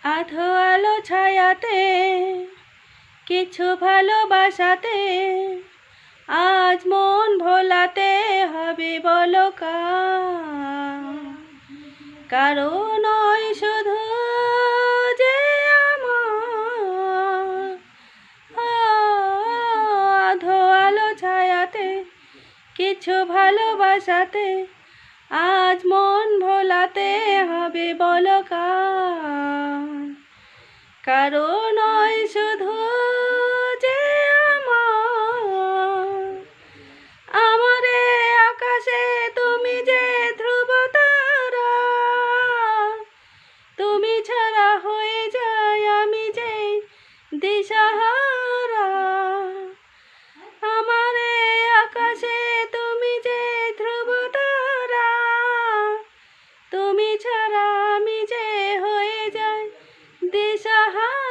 আধো আলো ছায়াতে কিছু ভালোবাসাতে আজ মন ভোলাতে হবে বলো কারো নয় শুধু যে আমার আধো আলো ছায়াতে কিছু ভালোবাসাতে আজ মন ভোলাতে হবে বলো কারো নয় শুধু যে আমারে আকাশে তুমি যে ধ্রুব তারা, তুমি ছাড়া হয়ে যায় আমি যে দিশাহারা। আমারে আকাশে তুমি যে ধ্রুব তারা, তুমি ছাড়া আমি যে হয়ে যায় দিশাহারা।